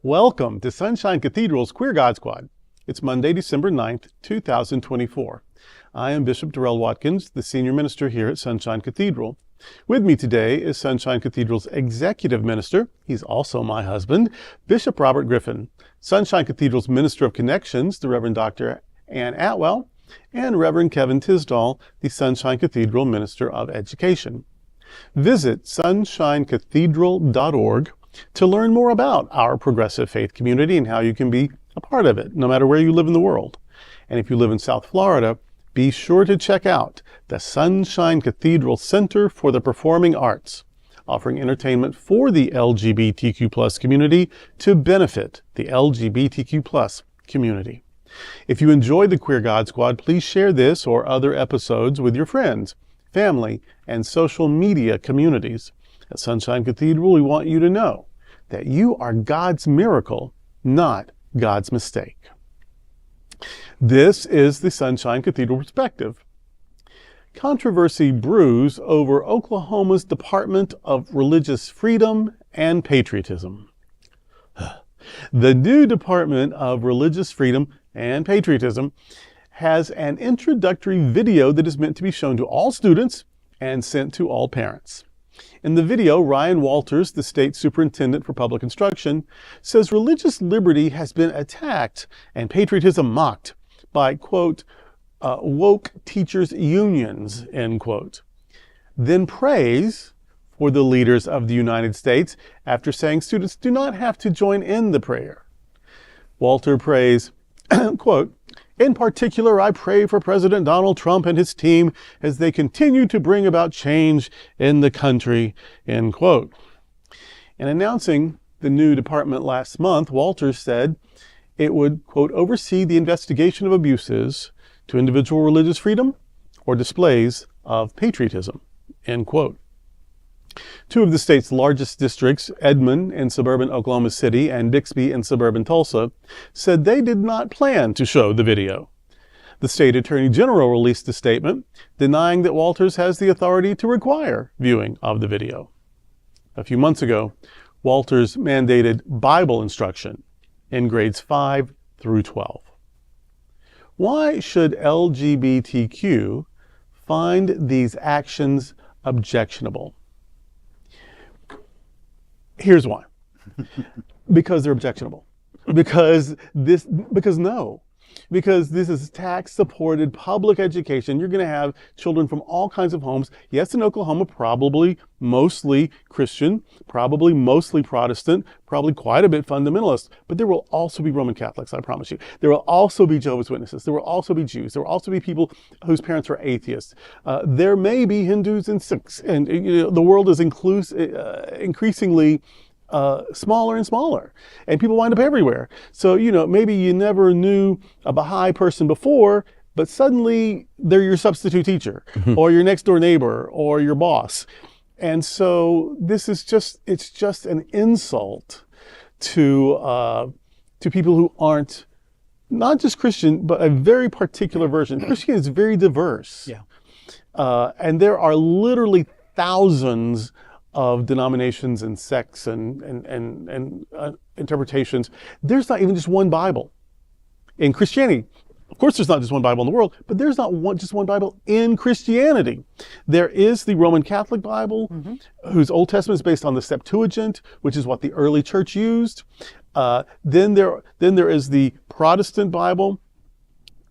Welcome to Sunshine Cathedral's Queer God Squad. It's Monday, December 9th, 2024. I am Bishop Darrell Watkins, the senior minister here at Sunshine Cathedral. With me today is Sunshine Cathedral's executive minister, he's also my husband, Bishop Robert Griffin, Sunshine Cathedral's Minister of Connections, the Reverend Dr. Ann Atwell, and Reverend Kevin Tisdall, the Sunshine Cathedral Minister of Education. Visit sunshinecathedral.org to learn more about our progressive faith community and how you can be a part of it, no matter where you live in the world. And if you live in South Florida, be sure to check out the Sunshine Cathedral Center for the Performing Arts, offering entertainment for the LGBTQ+ community to benefit the LGBTQ+ community. If you enjoyed the Queer God Squad, please share this or other episodes with your friends, family, and social media communities. At Sunshine Cathedral, we want you to know that you are God's miracle, not God's mistake. This is the Sunshine Cathedral Perspective. Controversy brews over Oklahoma's Department of Religious Freedom and Patriotism. The new Department of Religious Freedom and Patriotism has an introductory video that is meant to be shown to all students and sent to all parents. In the video, Ryan Walters, the state superintendent for public instruction, says religious liberty has been attacked and patriotism mocked by, quote, woke teachers unions, end quote. Then praise for the leaders of the United States after saying students do not have to join in the prayer. Walter prays, quote, "In particular, I pray for President Donald Trump and his team as they continue to bring about change in the country," end quote. In announcing the new department last month, Walters said it would, quote, "oversee the investigation of abuses to individual religious freedom or displays of patriotism," end quote. Two of the state's largest districts, Edmond in suburban Oklahoma City and Bixby in suburban Tulsa, said they did not plan to show the video. The state attorney general released a statement denying that Walters has the authority to require viewing of the video. A few months ago, Walters mandated Bible instruction in grades 5 through 12. Why should LGBTQ find these actions objectionable? Here's why. Because they're objectionable. Because this is tax-supported public education. You're going to have children from all kinds of homes. Yes, in Oklahoma, probably mostly Christian, probably mostly Protestant, probably quite a bit fundamentalist. But there will also be Roman Catholics, I promise you. There will also be Jehovah's Witnesses. There will also be Jews. There will also be people whose parents are atheists. There may be Hindus and Sikhs. And the world is increasingly smaller and smaller, and people wind up everywhere. So, maybe you never knew a Baha'i person before, but suddenly they're your substitute teacher or your next door neighbor or your boss. And so this is it's just an insult to people who aren't not just Christian, but a very particular version. Christianity is very diverse. Yeah. And there are literally thousands of denominations and sects and interpretations. There's not even just one Bible. In Christianity, of course there's not just one Bible in the world, but there's not just one Bible in Christianity. There is the Roman Catholic Bible, whose Old Testament is based on the Septuagint, which is what the early church used. Then there is the Protestant Bible,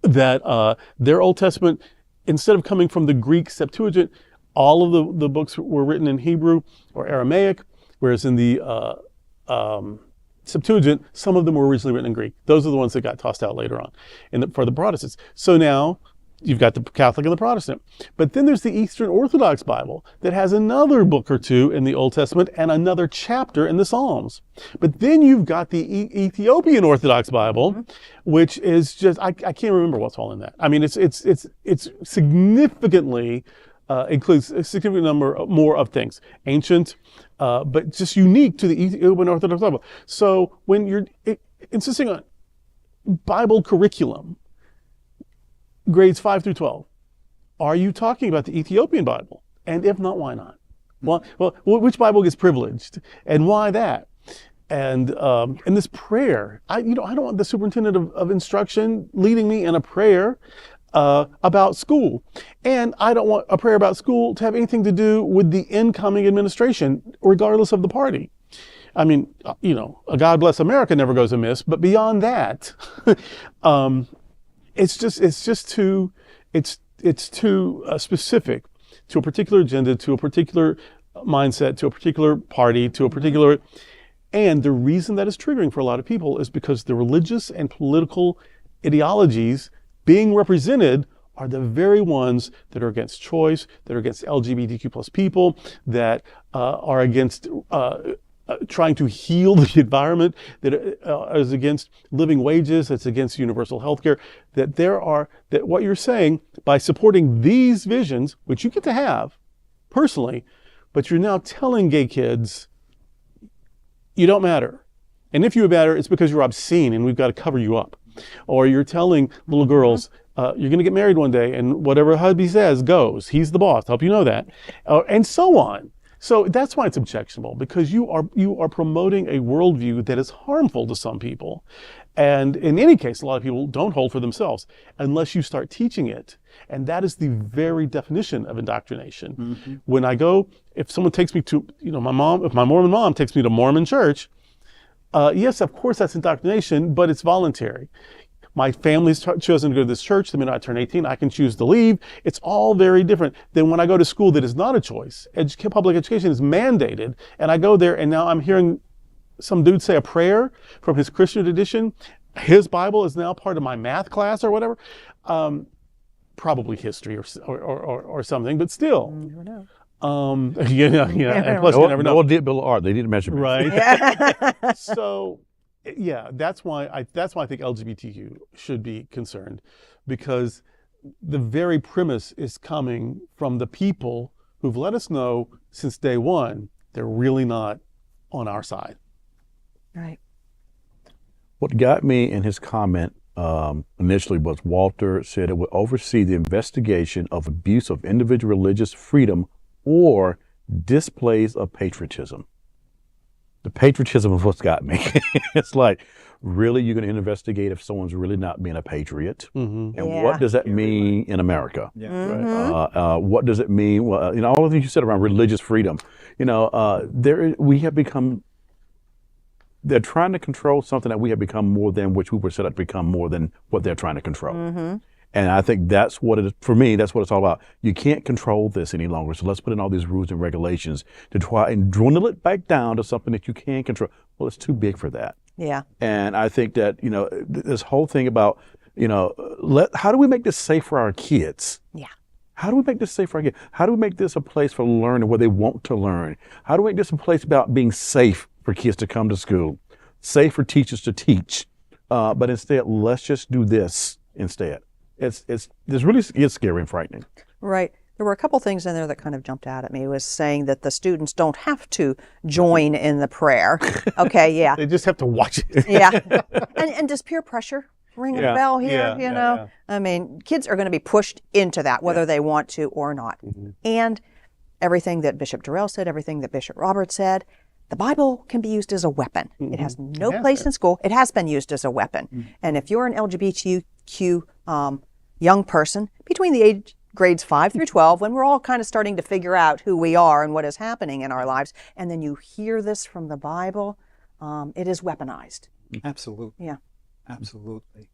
that their Old Testament, instead of coming from the Greek Septuagint, all of the books were written in Hebrew or Aramaic, whereas in the Septuagint, some of them were originally written in Greek. Those are the ones that got tossed out later on for the Protestants. So now you've got the Catholic and the Protestant. But then there's the Eastern Orthodox Bible that has another book or two in the Old Testament and another chapter in the Psalms. But then you've got the Ethiopian Orthodox Bible, which is just, I can't remember what's all in that. I mean, it's significantly includes a significant number more of things, ancient, but just unique to the Ethiopian Orthodox Bible. So when you're insisting on Bible curriculum, grades 5 through 12, are you talking about the Ethiopian Bible? And if not, why not? Well, which Bible gets privileged, and why that? And this prayer, I don't want the superintendent of instruction leading me in a prayer about school. And I don't want a prayer about school to have anything to do with the incoming administration, regardless of the party. I mean, a God Bless America never goes amiss, but beyond that, it's just too specific to a particular agenda, to a particular mindset, to a particular party, to a particular. And the reason that is triggering for a lot of people is because the religious and political ideologies being represented are the very ones that are against choice, that are against LGBTQ plus people, that are against trying to heal the environment, that is against living wages, that's against universal health care, that what you're saying, by supporting these visions, which you get to have personally, but you're now telling gay kids, you don't matter. And if you matter, it's because you're obscene and we've got to cover you up. Or you're telling little girls, you're going to get married one day and whatever hubby says goes. He's the boss. I hope you know that. And so on. So that's why it's objectionable, because you are promoting a worldview that is harmful to some people. And in any case, a lot of people don't hold for themselves unless you start teaching it. And that is the very definition of indoctrination. Mm-hmm. When I go, if someone takes me to, if my Mormon mom takes me to Mormon church, yes, of course that's indoctrination, but it's voluntary. My family's chosen to go to this church. The minute I turn 18, I can choose to leave. It's all very different than when I go to school that is not a choice. Public education is mandated, and I go there and now I'm hearing some dude say a prayer from his Christian tradition. His Bible is now part of my math class or whatever. Probably history or something, but still. You never know. And plus you never know. No one did Bill of Art. They didn't measure. Right. Yeah. So, yeah, that's why I think LGBTQ should be concerned, because the very premise is coming from the people who've let us know since day one they're really not on our side. Right. What got me in his comment initially was Walter said it would oversee the investigation of abuse of individual religious freedom or displays of patriotism. The patriotism is what's got me. It's like, really, you're going to investigate if someone's really not being a patriot? Mm-hmm. And what does that mean in America? Yeah. Mm-hmm. Right. What does it mean? Well, all of the things you said around religious freedom. We have become. They're trying to control something that we have become more than, which we were set up to become more than what they're trying to control. Mm-hmm. And I think that's what it is. For me, that's what it's all about. You can't control this any longer. So let's put in all these rules and regulations to try and dwindle it back down to something that you can control. Well, it's too big for that. Yeah. And I think that, this whole thing about, how do we make this safe for our kids? Yeah. How do we make this safe for our kids? How do we make this a place for learning where they want to learn? How do we make this a place about being safe for kids to come to school, safe for teachers to teach? But instead, let's just do this instead. It's scary and frightening. Right. There were a couple things in there that kind of jumped out at me. It was saying that the students don't have to join in the prayer. Okay, yeah. They just have to watch it. Yeah. And does peer pressure ring a bell here? Yeah. I mean, kids are going to be pushed into that, whether they want to or not. Mm-hmm. And everything that Bishop Durrell said, everything that Bishop Roberts said, the Bible can be used as a weapon. Mm-hmm. It has no place in school. It has been used as a weapon. Mm-hmm. And if you're an LGBTQ young person between the age grades 5 through 12, when we're all kind of starting to figure out who we are and what is happening in our lives, and then you hear this from the Bible, it is weaponized. Absolutely. Yeah. Absolutely.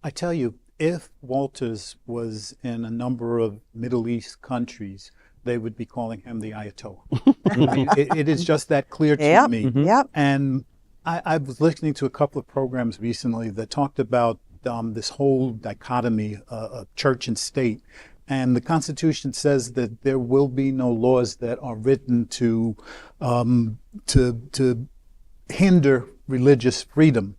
I tell you, if Walters was in a number of Middle East countries, they would be calling him the Ayatollah. I mean, it is just that clear to me. Mm-hmm. Yep. And I was listening to a couple of programs recently that talked about this whole dichotomy of church and state. And the Constitution says that there will be no laws that are written to hinder religious freedom.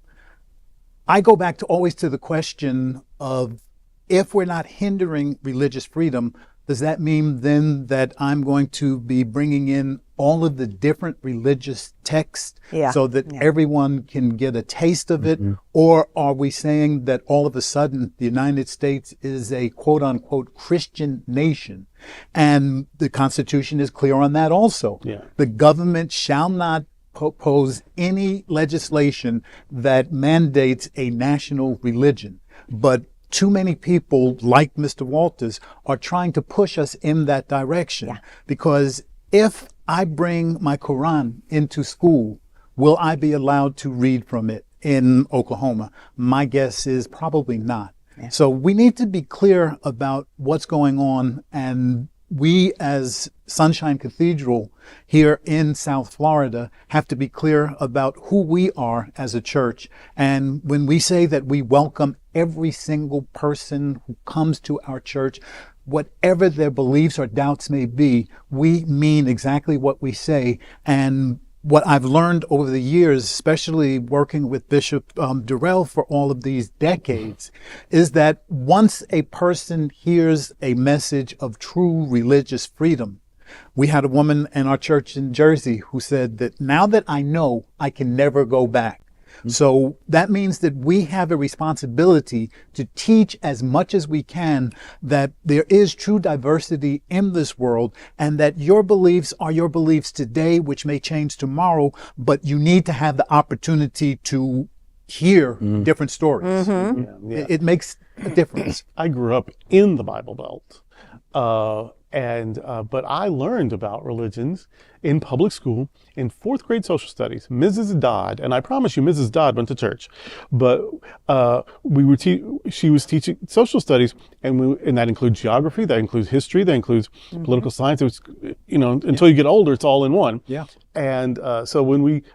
I go back always to the question of, if we're not hindering religious freedom, does that mean then that I'm going to be bringing in all of the different religious texts so that everyone can get a taste of it? Mm-hmm. Or are we saying that all of a sudden the United States is a quote unquote Christian nation? And the Constitution is clear on that also. Yeah. The government shall not propose any legislation that mandates a national religion, but too many people, like Mr. Walters, are trying to push us in that direction. Because if I bring my Quran into school, will I be allowed to read from it in Oklahoma? My guess is probably not. So we need to be clear about what's going on, and we as Sunshine Cathedral here in South Florida have to be clear about who we are as a church. And when we say that we welcome every single person who comes to our church, whatever their beliefs or doubts may be, we mean exactly what we say. And what I've learned over the years, especially working with Bishop Durrell for all of these decades, is that once a person hears a message of true religious freedom, we had a woman in our church in Jersey who said that now that I know, I can never go back. So that means that we have a responsibility to teach as much as we can that there is true diversity in this world, and that your beliefs are your beliefs today, which may change tomorrow, but you need to have the opportunity to hear different stories. It makes a difference. I grew up in the Bible Belt. But I learned about religions in public school in 4th grade social studies. Mrs. Dodd, and I promise you, Mrs. Dodd went to church, but she was teaching social studies, and that includes geography, that includes history, that includes political science. It was, until you get older, it's all in one. And so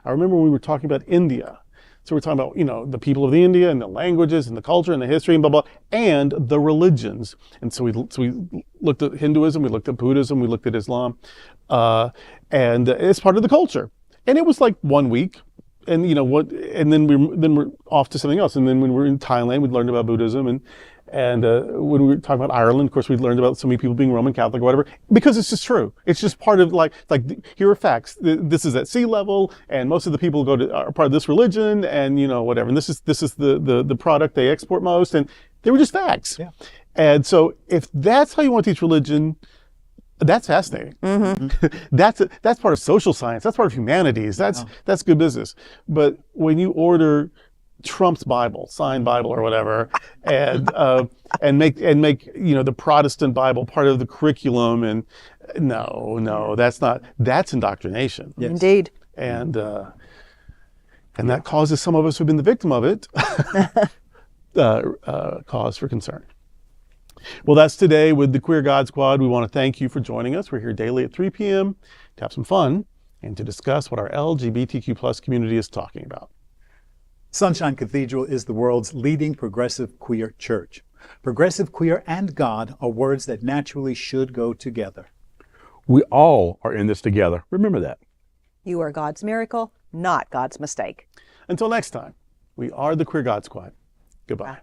I remember when we were talking about India. So we're talking about, the people of the India and the languages and the culture and the history and blah, blah, and the religions. And so we looked at Hinduism, we looked at Buddhism, we looked at Islam, and it's part of the culture. And it was like 1 week, and and then we're off to something else. And then when we were in Thailand, we learned about Buddhism, and when we were talking about Ireland, of course, we learned about so many people being Roman Catholic or whatever, because it's just true. It's just part of like here are facts. This is at sea level, and most of the people are part of this religion, and whatever. And this is the product they export most, and they were just facts. And so if that's how you want to teach religion, that's fascinating. That's part of social science. That's part of humanities. That's good business. But when you order Trump's Bible, signed Bible or whatever, and make the Protestant Bible part of the curriculum, and no, that's indoctrination. Indeed. And that causes some of us who've been the victim of it cause for concern. Well, that's today with the Queer God Squad. We want to thank you for joining us. We're here daily at 3 p.m. to have some fun and to discuss what our LGBTQ plus community is talking about. Sunshine Cathedral is the world's leading progressive queer church. Progressive, queer, and God are words that naturally should go together. We all are in this together. Remember that. You are God's miracle, not God's mistake. Until next time, we are the Queer God Squad. Goodbye.